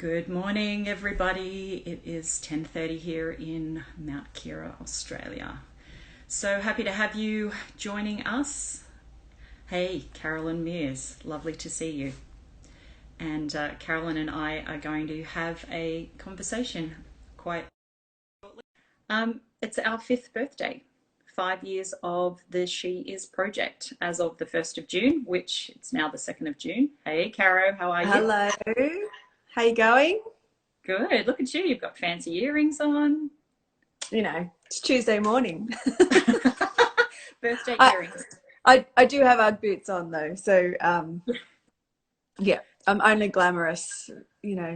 Good morning, everybody. It is 10:30 here in Mount Kira, Australia. So happy to have you joining us. Hey, Carolyn Mears, lovely to see you. And Carolyn and I are going to have a conversation quite shortly. It's our fifth birthday, 5 years of the She Is project as of the 1st of June, which it's now the 2nd of June. Hey, Caro, how are you? Hello, how you going? Good. Look at you. You've got fancy earrings on. It's Tuesday morning. Birthday I, earrings. I do have Ugg boots on though, so yeah, I'm only glamorous,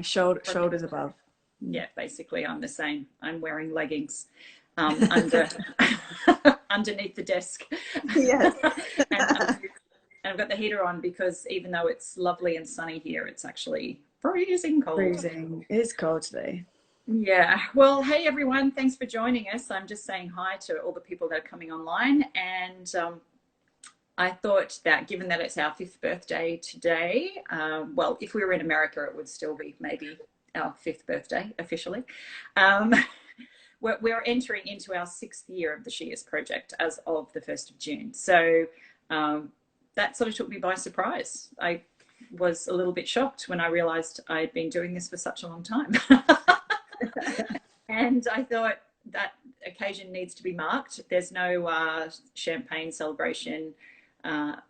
shoulders above. Yeah, basically, I'm the same. I'm wearing leggings under underneath the desk, Yes. and I've got the heater on because even though it's lovely and sunny here, it's actually freezing cold. Freezing. It is cold today. Yeah. Well, hey everyone, thanks for joining us. I'm just saying hi to all the people that are coming online, and I thought that given that it's our fifth birthday today, well, if we were in America, it would still be maybe our fifth birthday officially. Um, we're entering into our 6th year of the She Is project as of the 1st of June. So that sort of took me by surprise. I was a little bit shocked when I realized I'd been doing this for such a long time. And I thought that occasion needs to be marked. There's no champagne celebration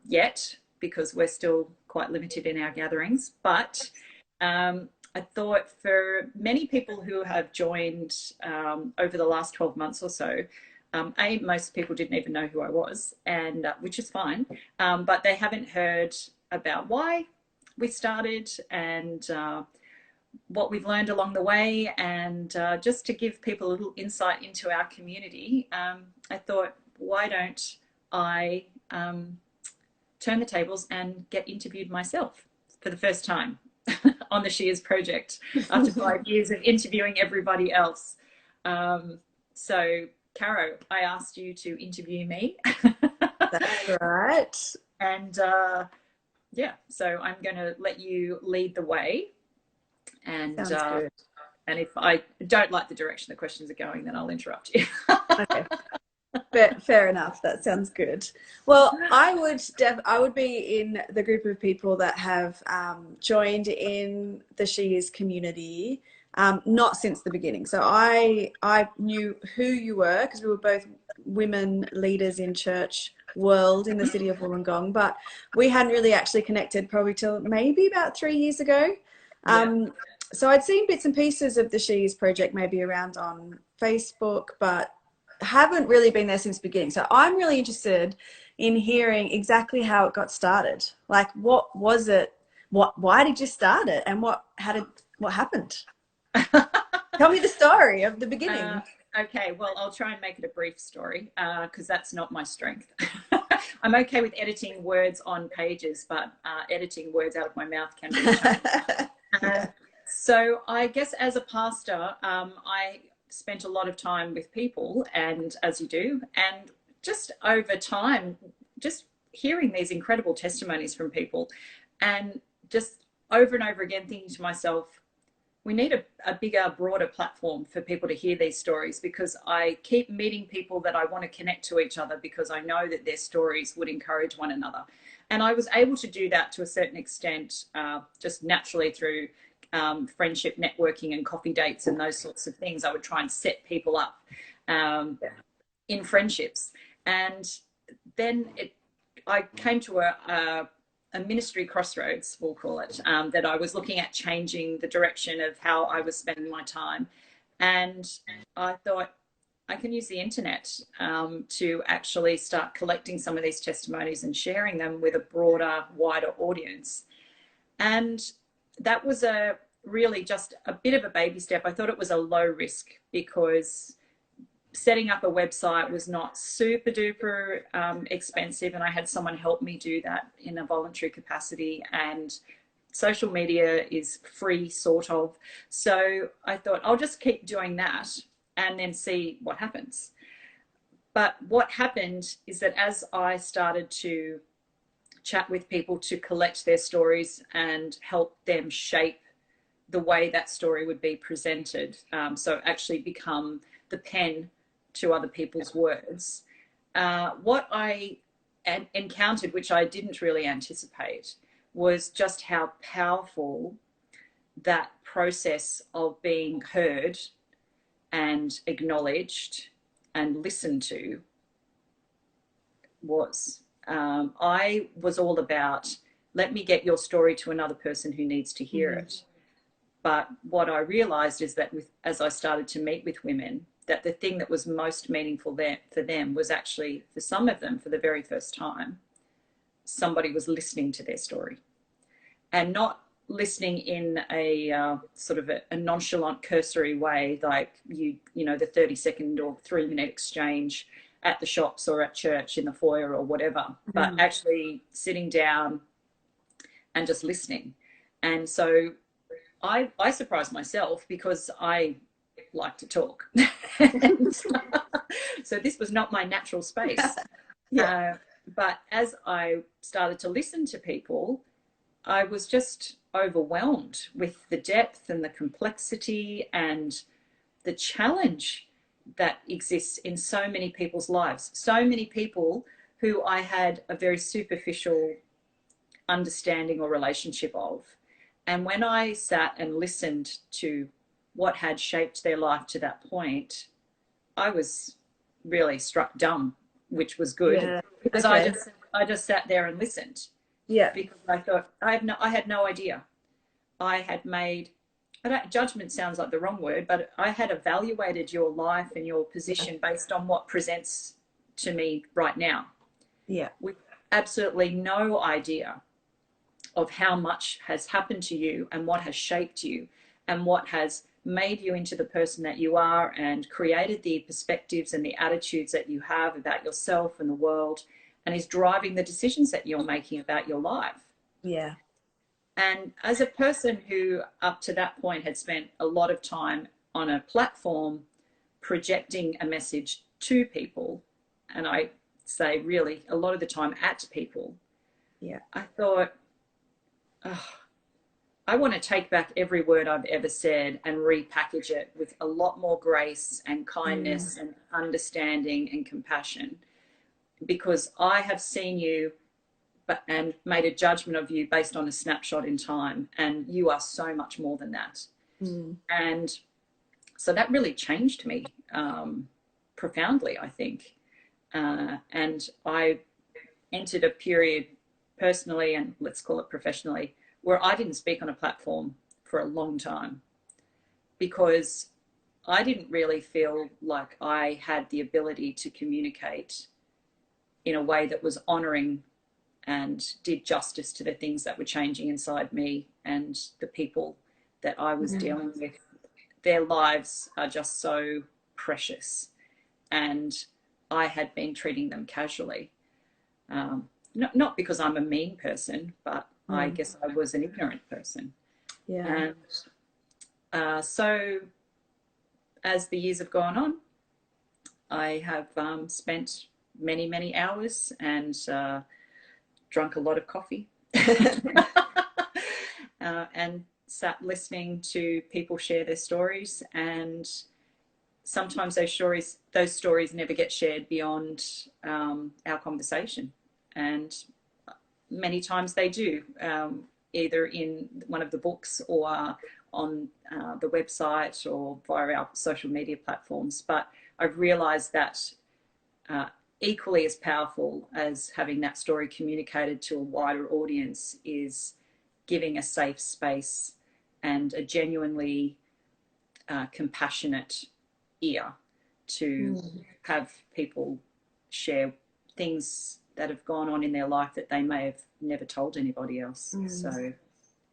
yet because we're still quite limited in our gatherings. But I thought for many people who have joined over the last 12 months or so, most people didn't even know who I was, and which is fine, but they haven't heard about why we started and what we've learned along the way, and just to give people a little insight into our community, I thought, why don't I turn the tables and get interviewed myself for the first time on the She Is project after 5 years of interviewing everybody else. So, Caro, I asked you to interview me. That's right. And yeah, so I'm going to let you lead the way. And Sounds good. and if I don't like the direction the questions are going, then I'll interrupt you. Okay. Fair enough. That sounds good. Well, I would be in the group of people that have joined in the She Is community, not since the beginning. So I knew who you were because we were both women leaders in church world in the city of Wollongong, but we hadn't really actually connected probably till maybe about 3 years ago. Yeah. So I'd seen bits and pieces of the She Is project maybe around on Facebook, but haven't really been there since the beginning. So I'm really interested in hearing exactly how it got started. Like, what was it? Why did you start it? And what happened? Tell me the story of the beginning. Okay, well, I'll try and make it a brief story because that's not my strength. I'm okay with editing words on pages, but editing words out of my mouth can be a challenge. Yeah. So I guess as a pastor, I spent a lot of time with people, and as you do, and just over time, just hearing these incredible testimonies from people, and just over and over again thinking to myself, we need a bigger, broader platform for people to hear these stories, because I keep meeting people that I want to connect to each other because I know that their stories would encourage one another. And I was able to do that to a certain extent, just naturally through friendship, networking, and coffee dates and those sorts of things. I would try and set people up in friendships. And then I came to a ministry crossroads, we'll call it, that I was looking at changing the direction of how I was spending my time. And I thought, I can use the internet to actually start collecting some of these testimonies and sharing them with a broader, wider audience. And that was really just a bit of a baby step. I thought it was a low risk because setting up a website was not super duper expensive, and I had someone help me do that in a voluntary capacity, and social media is free, sort of. So I thought I'll just keep doing that and then see what happens. But what happened is that as I started to chat with people to collect their stories and help them shape the way that story would be presented. So actually become the pen to other people's words. What I encountered, which I didn't really anticipate, was just how powerful that process of being heard and acknowledged and listened to was. I was all about, let me get your story to another person who needs to hear it. But what I realized is that as I started to meet with women, that the thing that was most meaningful for them was actually, for some of them, for the very first time, somebody was listening to their story, and not listening in a sort of a nonchalant, cursory way, like you know, the 30-second or 3-minute exchange at the shops or at church in the foyer or whatever, but actually sitting down and just listening. And so I surprised myself because I like to talk. So this was not my natural space. But as I started to listen to people, I was just overwhelmed with the depth and the complexity and the challenge that exists in so many people's lives. So many people who I had a very superficial understanding or relationship of. And when I sat and listened to what had shaped their life to that point, I was really struck dumb, which was good, because I just sat there and listened. Yeah. Because I thought I had no idea. I had made, judgment sounds like the wrong word, but I had evaluated your life and your position based on what presents to me right now. Yeah. With absolutely no idea of how much has happened to you and what has shaped you and what has made you into the person that you are and created the perspectives and the attitudes that you have about yourself and the world, and is driving the decisions that you're making about your life. Yeah. And as a person who up to that point had spent a lot of time on a platform projecting a message to people, and I say really a lot of the time at people, I thought, oh, I want to take back every word I've ever said and repackage it with a lot more grace and kindness and understanding and compassion, because I have seen you and made a judgment of you based on a snapshot in time, and you are so much more than that. And so that really changed me profoundly, I think. And I entered a period personally, and let's call it professionally, where I didn't speak on a platform for a long time, because I didn't really feel like I had the ability to communicate in a way that was honoring and did justice to the things that were changing inside me and the people that I was dealing with. Their lives are just so precious, and I had been treating them casually. Not because I'm a mean person, but I guess I was an ignorant person. Yeah. And so as the years have gone on, I have spent many, many hours and drunk a lot of coffee and sat listening to people share their stories. And sometimes those stories never get shared beyond our conversation. And many times they do, either in one of the books or on the website or via our social media platforms. But I've realized that equally as powerful as having that story communicated to a wider audience is giving a safe space and a genuinely compassionate ear to have people share things that have gone on in their life that they may have never told anybody else. So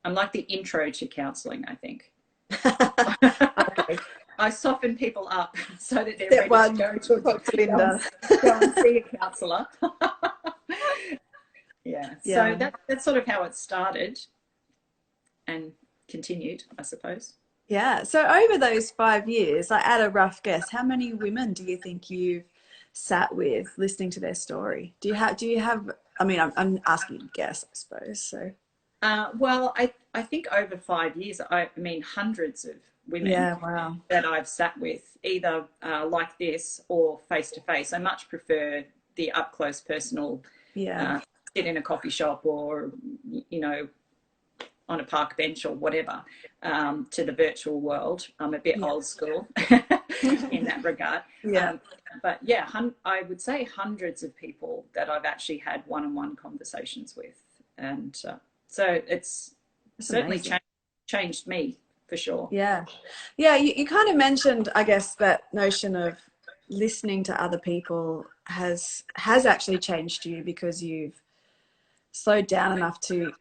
I'm like the intro to counselling, I think. Okay. I soften people up so that they're ready to go to Linda. go and see a counsellor. So that's sort of how it started and continued, I suppose. Yeah. So over those 5 years, like at a rough guess, how many women do you think you've sat with listening to their story? Do you have, I mean, I'm asking you to guess, I suppose. So Well, I think over 5 years, I mean, hundreds of women Yeah, wow. that I've sat with, either like this or face to face. I much prefer the up close personal, Yeah. uh, sit in a coffee shop or, you know, on a park bench or whatever, to the virtual world. I'm a bit Yeah. old school in that regard. Yeah. But yeah, I would say hundreds of people that I've actually had one-on-one conversations with. And so it's That's certainly amazing. changed me for sure. Yeah. Yeah, you kind of mentioned, I guess, that notion of listening to other people has actually changed you because you've slowed down enough to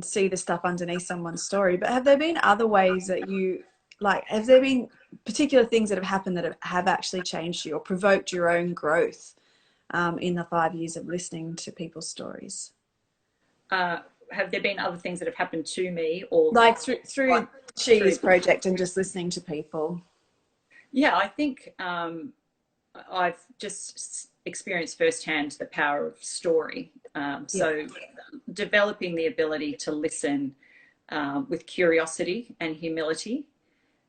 see the stuff underneath someone's story. But have there been other ways that you like, have there been particular things that have happened that have actually changed you or provoked your own growth in the 5 years of listening to people's stories? Uh, have there been other things that have happened to me or Like like through She's through? project and just listening to people. Yeah, I think I've just experienced firsthand the power of story. Yeah. So developing the ability to listen with curiosity and humility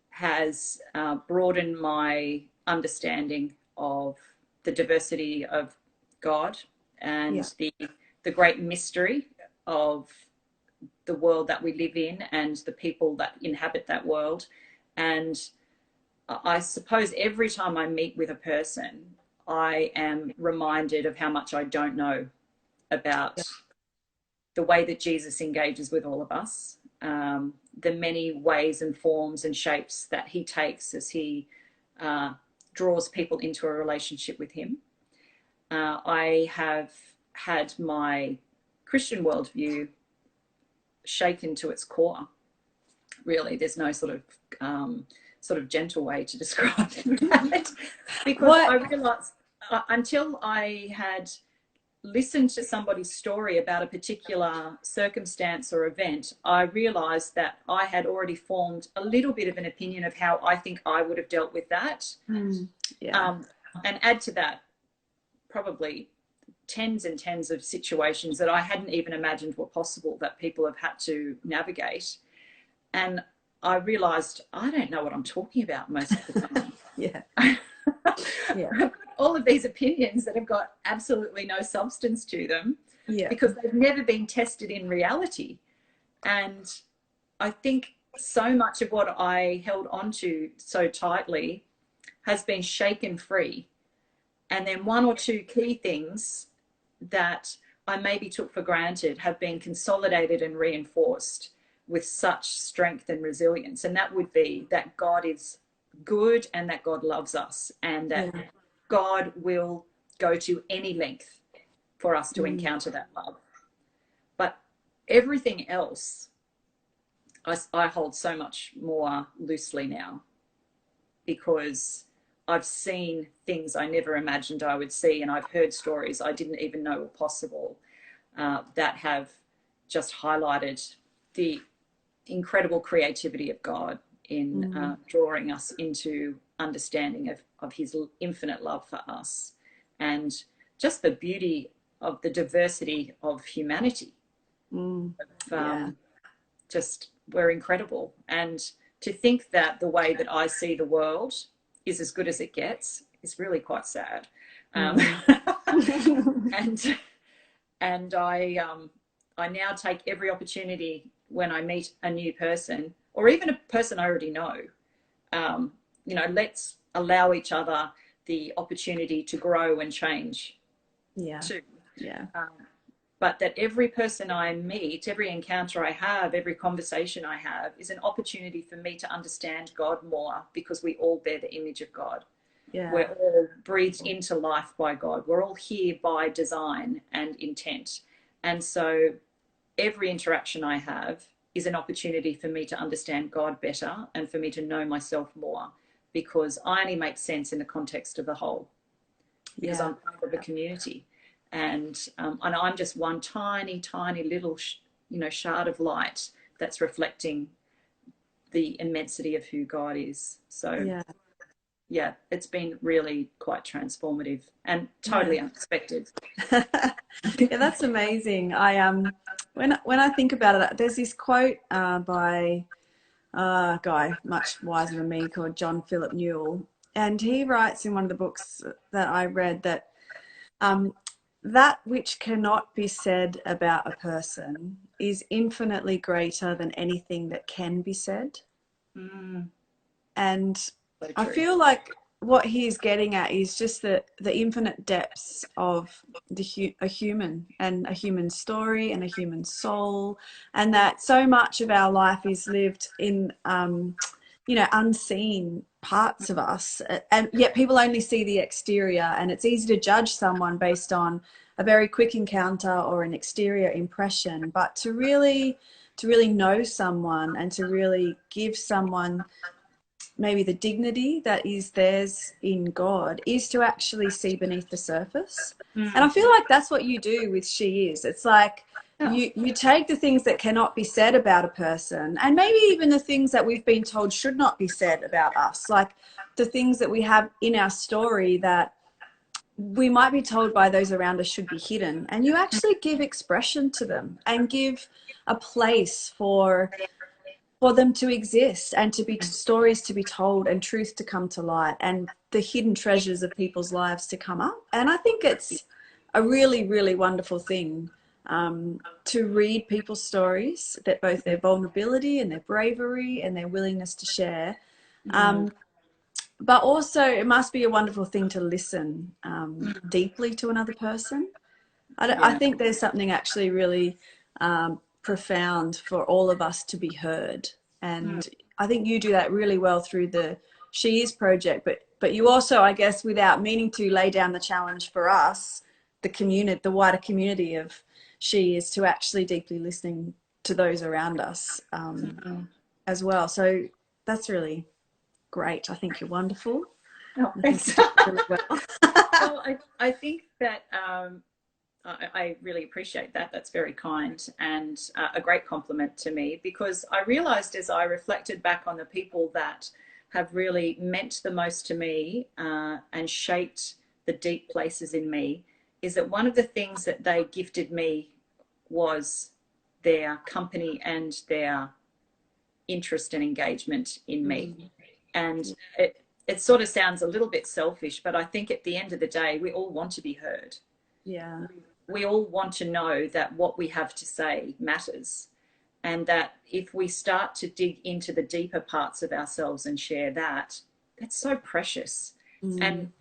has broadened my understanding of the diversity of God Yeah. and the great mystery of the world that we live in and the people that inhabit that world. And I suppose every time I meet with a person, I am reminded of how much I don't know about the way that Jesus engages with all of us, the many ways and forms and shapes that he takes as he draws people into a relationship with him. I have had my Christian worldview shaken to its core. Really, there's no sort of gentle way to describe that, because What? I realised until I had listened to somebody's story about a particular circumstance or event, I realized that I had already formed a little bit of an opinion of how I think I would have dealt with that. Yeah. Um, and add to that, probably tens and tens of situations that I hadn't even imagined were possible that people have had to navigate. And I realized I don't know what I'm talking about most of the time. Yeah. Yeah. All of these opinions that have got absolutely no substance to them Yeah. because they've never been tested in reality. And I think so much of what I held onto so tightly has been shaken free. And then one or two key things that I maybe took for granted have been consolidated and reinforced with such strength and resilience. And that would be that God is good and that God loves us and that Yeah. God will go to any length for us to Mm. encounter that love. But everything else, I hold so much more loosely now because I've seen things I never imagined I would see, and I've heard stories I didn't even know were possible, that have just highlighted the incredible creativity of God in Mm. drawing us into understanding of his infinite love for us and just the beauty of the diversity of humanity. Mm. Yeah. Um, just we're incredible. And to think that the way that I see the world is as good as it gets is really quite sad. Mm. And I now take every opportunity when I meet a new person or even a person I already know. You know, let's allow each other the opportunity to grow and change Yeah. too. Yeah. But that every person I meet, every encounter I have, every conversation I have is an opportunity for me to understand God more because we all bear the image of God. Yeah. We're all breathed into life by God. We're all here by design and intent. And so every interaction I have is an opportunity for me to understand God better and for me to know myself more because I only make sense in the context of the whole because Yeah. I'm part of a community. And I'm just one tiny, tiny little, shard of light that's reflecting the immensity of who God is. So Yeah. yeah, it's been really quite transformative and Yeah. totally unexpected. Yeah, that's amazing. when I think about it, there's this quote by a guy much wiser than me called John Philip Newell, and he writes in one of the books that I read that um, that which cannot be said about a person is infinitely greater than anything that can be said. Mm, And so I true. feel like what he's getting at is just the infinite depths of a human and a human story and a human soul, and that so much of our life is lived in unseen parts of us, and yet people only see the exterior, and it's easy to judge someone based on a very quick encounter or an exterior impression. But to really know someone and to really give someone maybe the dignity that is theirs in God is to actually see beneath the surface. And I Mm. feel like that's what you do with She Is. It's like Yeah. you take the things that cannot be said about a person, and maybe even the things that we've been told should not be said about us, like the things that we have in our story that we might be told by those around us should be hidden, and you actually give expression to them and give a place for them to exist and to be stories to be told and truth to come to light and the hidden treasures of people's lives to come up. And I think it's a really, really wonderful thing to read people's stories, that both their vulnerability and their bravery and their willingness to share. Mm. Um, but also, it must be a wonderful thing to listen deeply to another person. I Yeah. think there's something actually really profound for all of us to be heard. Mm. And I think you do that really well through the She Is project, but you also, I guess, without meaning to, lay down the challenge for us, the community, the wider community of She Is, to actually deeply listening to those around us Mm. as well. So that's really great. I think you're wonderful. Oh, I think you thanks. do it really well. Well, I think that I really appreciate that. That's very kind and a great compliment to me, because I realized as I reflected back on the people that have really meant the most to me and shaped the deep places in me, is that one of the things that they gifted me was their company and their interest and engagement in me. Mm, And it sort of sounds a little bit selfish, but I think at the end of the day, we all want to be heard. yeah. We all want to know that what we have to say matters, and that if we start to dig into the deeper parts of ourselves and share that, that's so precious. And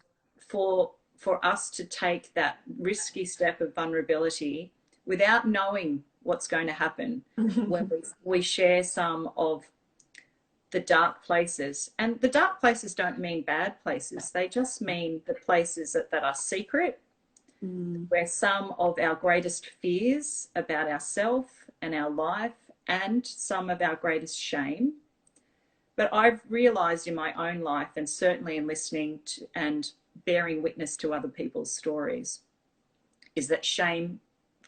Mm. for us to take that risky step of vulnerability without knowing what's going to happen when we share some of the dark places. And the dark places don't mean bad places, they just mean the places that are secret, Mm. where some of our greatest fears about ourselves and our life, and some of our greatest shame. But I've realized in my own life, and certainly in listening to and bearing witness to other people's stories, is that shame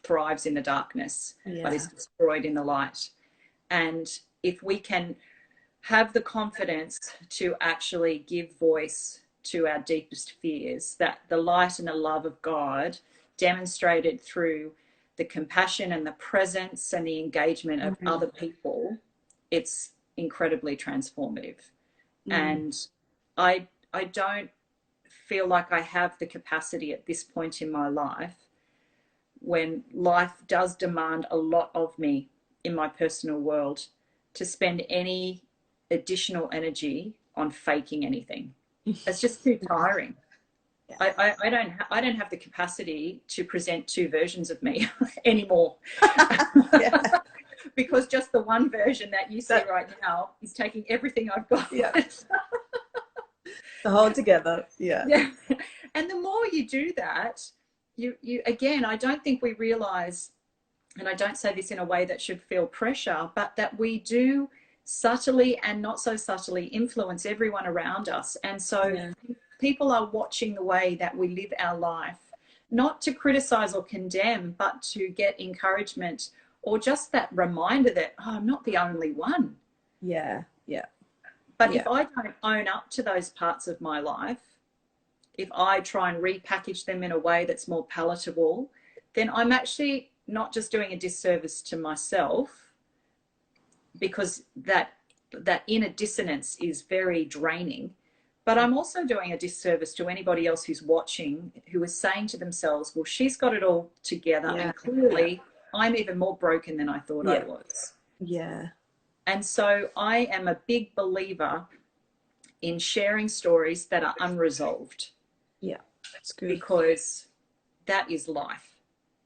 thrives in the darkness but is Yeah. destroyed in the light. And if we can have the confidence to actually give voice to our deepest fears, that the light and the love of God demonstrated through the compassion and the presence and the engagement of Mm. other people, it's incredibly transformative. Mm. And I don't feel like I have the capacity at this point in my life, when life does demand a lot of me in my personal world, to spend any additional energy on faking anything. It's just too tiring. Yeah. I don't have the capacity to present two versions of me anymore. Yeah. Because just the one version that you see That, right now is taking everything I've got. yeah. The whole together. Yeah. Yeah. And the more you do that, you again, I don't think we realize, and I don't say this in a way that should feel pressure, but that we do subtly and not so subtly influence everyone around us. And so Yeah. people are watching the way that we live our life, not to criticize or condemn, but to get encouragement, or just that reminder that, oh, I'm not the only one. Yeah. Yeah. But if Yeah. I don't own up to those parts of my life, if I try and repackage them in a way that's more palatable, then I'm actually not just doing a disservice to myself, because that inner dissonance is very draining, but I'm also doing a disservice to anybody else who's watching, who is saying to themselves, well, she's got it all together, and clearly I'm even more broken than I thought I was. Yeah. And so I am a big believer in sharing stories that are unresolved. Yeah, that's good. Because that is life.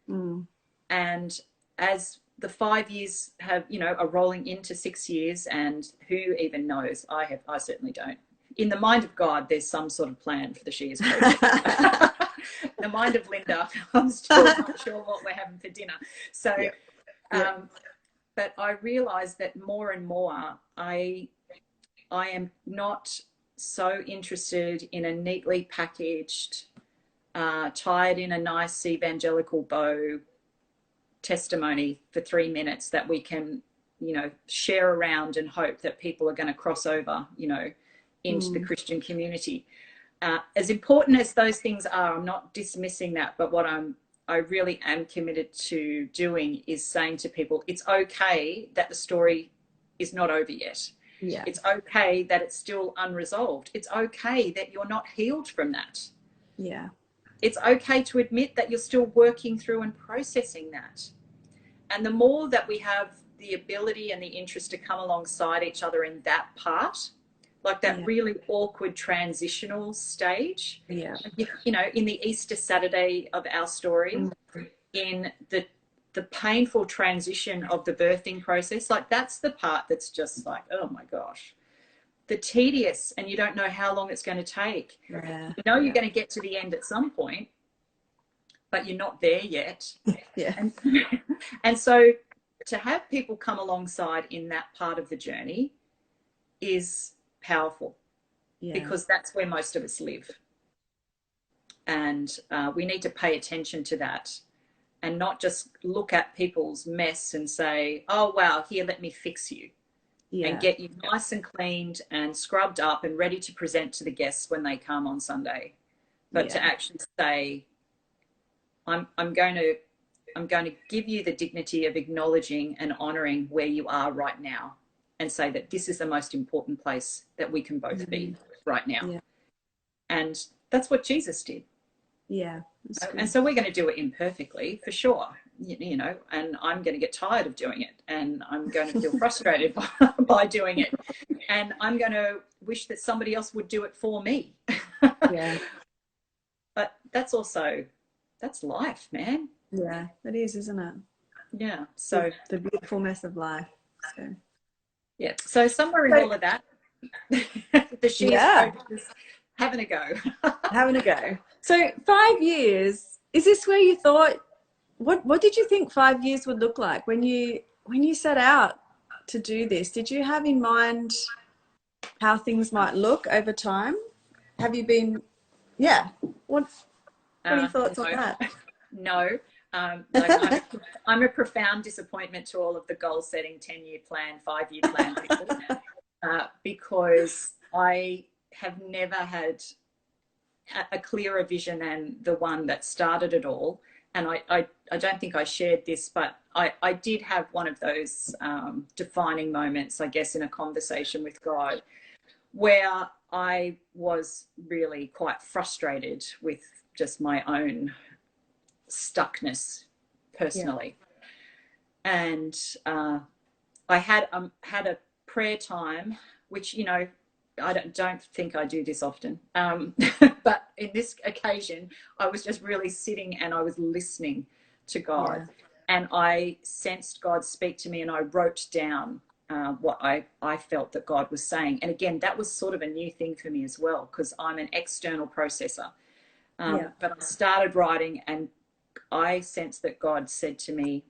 Mm. And as the 5 years have, are rolling into 6 years, and who even knows? I certainly don't. In the mind of God, there's some sort of plan for the She Is project. The mind of Linda, I'm still not sure what we're having for dinner. So, but I realize that more and more, I am not so interested in a neatly packaged, tied in a nice evangelical bow testimony for 3 minutes that we can, share around and hope that people are going to cross over, into the Christian community. As important as those things are, I'm not dismissing that, but what I really am committed to doing is saying to people, it's okay that the story is not over yet. Yeah. It's okay that it's still unresolved. It's okay that you're not healed from that. Yeah. It's okay to admit that you're still working through and processing that. And the more that we have the ability and the interest to come alongside each other in that part, like that really awkward transitional stage, in the Easter Saturday of our story, in the painful transition of the birthing process, like that's the part that's just like, oh my gosh, the tedious, and you don't know how long it's going to take. Yeah. You're going to get to the end at some point, but you're not there yet. Yeah. And so to have people come alongside in that part of the journey is powerful, because that's where most of us live. And we need to pay attention to that, and not just look at people's mess and say, oh, wow, here, let me fix you. And get you nice and cleaned and scrubbed up and ready to present to the guests when they come on Sunday. But to actually say, I'm going to give you the dignity of acknowledging and honoring where you are right now, and say that this is the most important place that we can both be right now. Yeah. And that's what Jesus did. Yeah. And so we're going to do it imperfectly, for sure, and I'm going to get tired of doing it, and I'm going to feel frustrated by doing it, and I'm going to wish that somebody else would do it for me. Yeah. But that's life, man. Yeah, it is, isn't it? Yeah. So the beautiful mess of life. So. Yeah. So somewhere in all of that, the She Is project is having a go. Having a go. So 5 years, is this where you thought, what did you think 5 years would look like when you set out to do this? Did you have in mind how things might look over time? Have you been, what are your thoughts on that? No. I'm a profound disappointment to all of the goal setting 10-year plan, 5-year plan people, because I have never had a clearer vision than the one that started it all. And I don't think I shared this, but I did have one of those defining moments, I guess, in a conversation with God, where I was really quite frustrated with just my own stuckness personally. And I had a prayer time, which, I don't think I do this often. But in this occasion, I was just really sitting and I was listening to God. Yeah. And I sensed God speak to me, and I wrote down what I felt that God was saying. And again, that was sort of a new thing for me as well, because I'm an external processor. But I started writing, and I sensed that God said to me,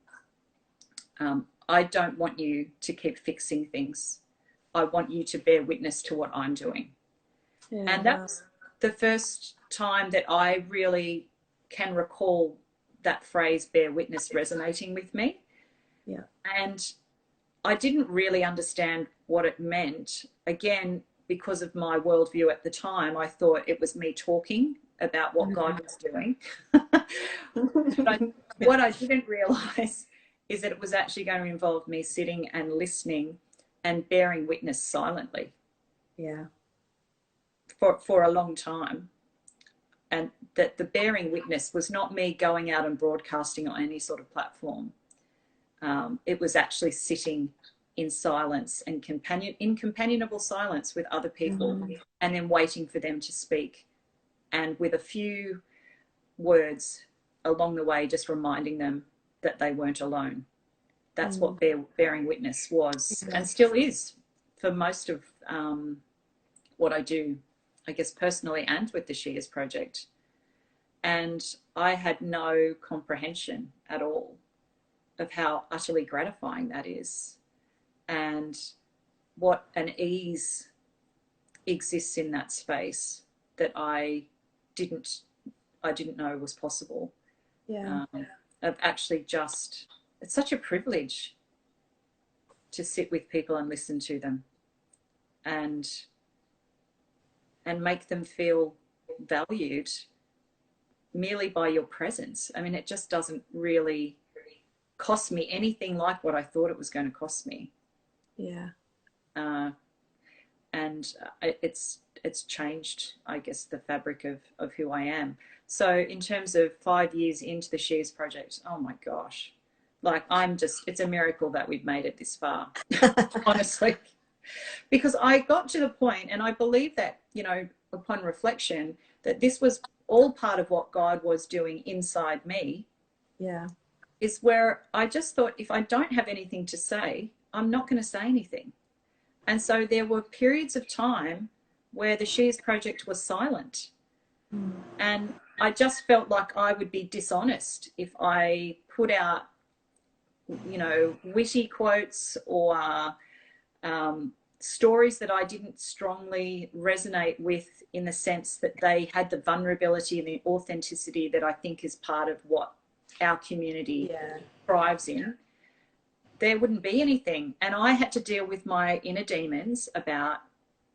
I don't want you to keep fixing things. I want you to bear witness to what I'm doing. Yeah. And that's the first time that I really can recall that phrase, bear witness, resonating with me. Yeah. And I didn't really understand what it meant. Again, because of my worldview at the time, I thought it was me talking about what God was doing. But what I didn't realize is that it was actually going to involve me sitting and listening and bearing witness silently. Yeah. For a long time. And that the bearing witness was not me going out and broadcasting on any sort of platform. It was actually sitting in silence and companionable silence with other people, and then waiting for them to speak. And with a few words along the way, just reminding them that they weren't alone. That's what bearing witness was, and still is, for most of what I do, I guess, personally and with the She Is Project. And I had no comprehension at all of how utterly gratifying that is, and what an ease exists in that space that I didn't know was possible. Yeah. Of actually just, it's such a privilege to sit with people and listen to them and make them feel valued merely by your presence. I mean, it just doesn't really cost me anything like what I thought it was going to cost me. Yeah. And it's changed, I guess, the fabric of who I am. So in terms of 5 years into the She Is Project, oh my gosh, like it's a miracle that we've made it this far, honestly. Because I got to the point, and I believe that, you know, upon reflection, that this was all part of what God was doing inside me. Yeah. Is where I just thought, if I don't have anything to say, I'm not going to say anything. And so there were periods of time where the She Is Project was silent. And I just felt like I would be dishonest if I put out, you know, witty quotes or stories that I didn't strongly resonate with, in the sense that they had the vulnerability and the authenticity that I think is part of what our community thrives in. There wouldn't be anything. And I had to deal with my inner demons about,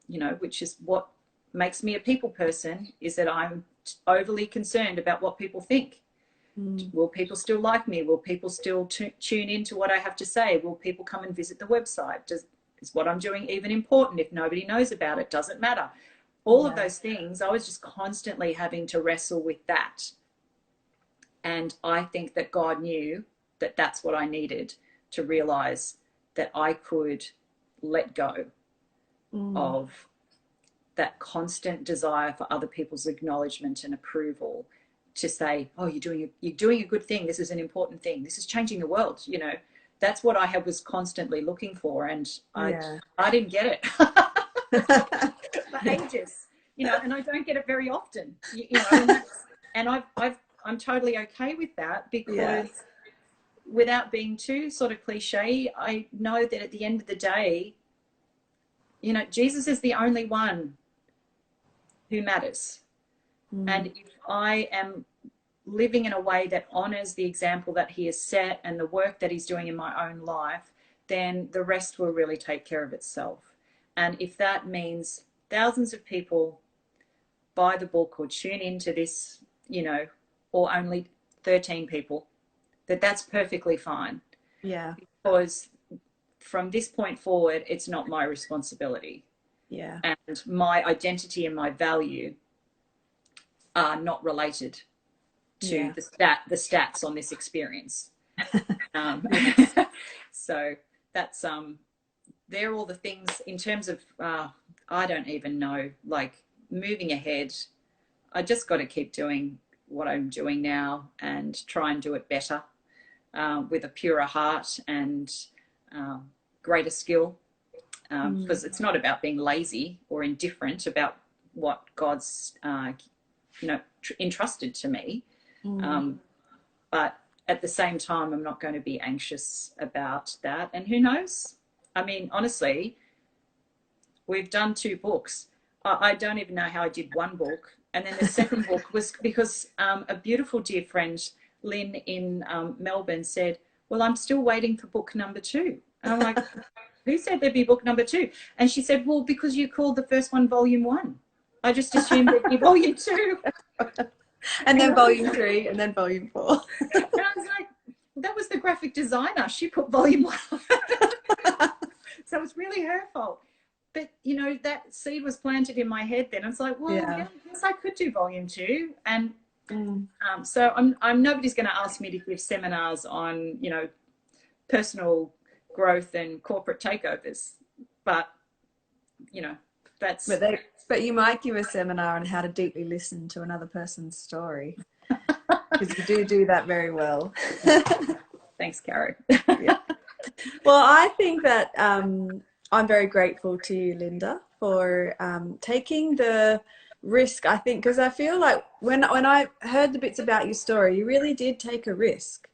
you know, which is what makes me a people person, is that I'm overly concerned about what people think. Will people still like me? Will people still tune into what I have to say? Will people come and visit the website? Is what I'm doing even important? If nobody knows about it, doesn't matter. All of those things, I was just constantly having to wrestle with that. And I think that God knew that that's what I needed to realize, that I could let go of that constant desire for other people's acknowledgement and approval, to say, oh, you're doing a good thing. This is an important thing. This is changing the world. You know, that's what I was constantly looking for. And I didn't get it for ages, you know, and I don't get it very often, you know, and I'm totally okay with that, because without being too sort of cliche, I know that at the end of the day, you know, Jesus is the only one who matters. And if I am living in a way that honors the example that he has set and the work that he's doing in my own life, then the rest will really take care of itself. And if that means thousands of people buy the book or tune into this, you know, or only 13 people, that's perfectly fine. Yeah. Because from this point forward, it's not my responsibility. Yeah. And my identity and my value are not related to the stats on this experience. So that's they're all the things in terms of I don't even know, like, moving ahead. I just got to keep doing what I'm doing now and try and do it better, with a purer heart and greater skill, because it's not about being lazy or indifferent about what God's you know, entrusted to me. But at the same time, I'm not going to be anxious about that. And who knows? I mean, honestly, we've done 2 books. I don't even know how I did 1 book. And then the second book was because a beautiful dear friend, Lynn in Melbourne, said, well, I'm still waiting for book number 2. And I'm like, who said there'd be book number 2? And she said, well, because you called the first one volume 1. I just assumed there'd be volume 2. And then volume 3, and then volume 4. And I was like, that was the graphic designer. She put volume 1. So it's really her fault. But, you know, that seed was planted in my head then. It's like, well, yeah, yes, I could do volume 2. And so I'm nobody's going to ask me to give seminars on, you know, personal growth and corporate takeovers. But, you know, that's... But you might give a seminar on how to deeply listen to another person's story. Because you do that very well. Thanks, Caro. Yeah. Well, I think that I'm very grateful to you, Linda, for taking the risk, I think, because I feel like when I heard the bits about your story, you really did take a risk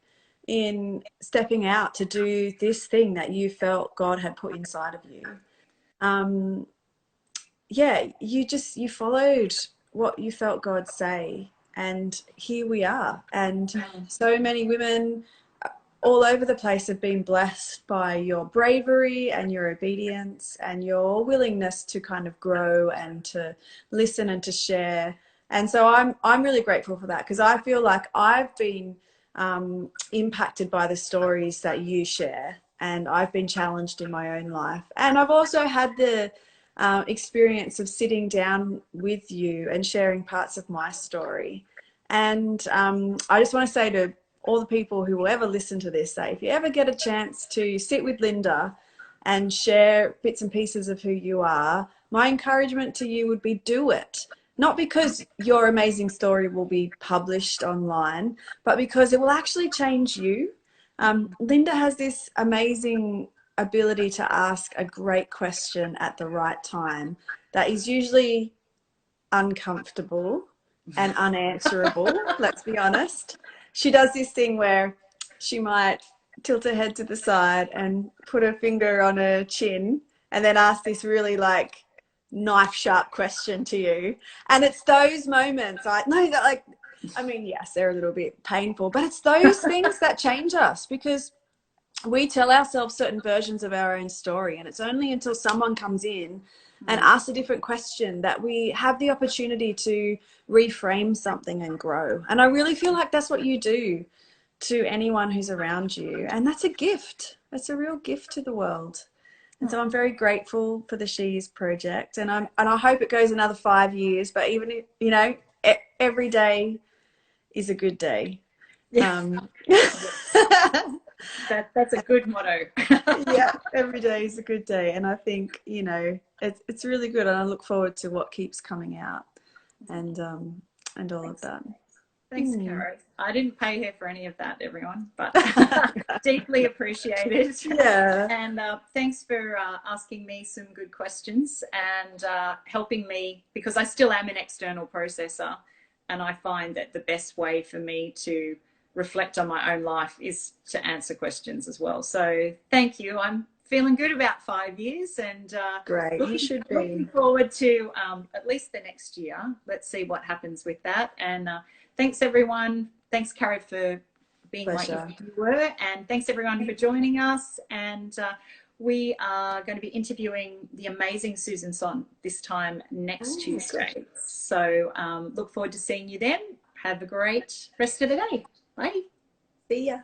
in stepping out to do this thing that you felt God had put inside of you. Yeah, you followed what you felt God say, and here we are. And so many women all over the place have been blessed by your bravery and your obedience and your willingness to kind of grow and to listen and to share. And so I'm really grateful for that, because I feel like I've been impacted by the stories that you share, and I've been challenged in my own life. And I've also had the experience of sitting down with you and sharing parts of my story. And I just want to say to all the people who will ever listen to this, that if you ever get a chance to sit with Linda and share bits and pieces of who you are, my encouragement to you would be do it. Not because your amazing story will be published online, but because it will actually change you. Linda has this amazing ability to ask a great question at the right time that is usually uncomfortable and unanswerable. Let's be honest. She does this thing where she might tilt her head to the side and put her finger on her chin and then ask this really like knife sharp question to you. And it's those moments, I know that, like, I mean, yes, they're a little bit painful, but it's those things that change us, because we tell ourselves certain versions of our own story, and it's only until someone comes in and asks a different question that we have the opportunity to reframe something and grow. And I really feel like that's what you do to anyone who's around you, and that's a gift. That's a real gift to the world. And so I'm very grateful for the She's project, and I hope it goes another 5 years. But even if, you know, every day is a good day. That's a good motto. Yeah, every day is a good day. And I think, you know, it's really good, and I look forward to what keeps coming out and all of that. Thanks, Caro. I didn't pay her for any of that, everyone, but deeply appreciated. Yeah. And thanks for asking me some good questions and helping me, because I still am an external processor, and I find that the best way for me to reflect on my own life is to answer questions as well. So thank you. I'm feeling good about 5 years, and great. You should be looking forward to at least the next year. Let's see what happens with that. And thanks everyone. Thanks, Caro, for being my interviewer, and thanks everyone for joining us. And we are going to be interviewing the amazing Susan Son this time next Tuesday. Good. So look forward to seeing you then. Have a great rest of the day. Bye. See ya.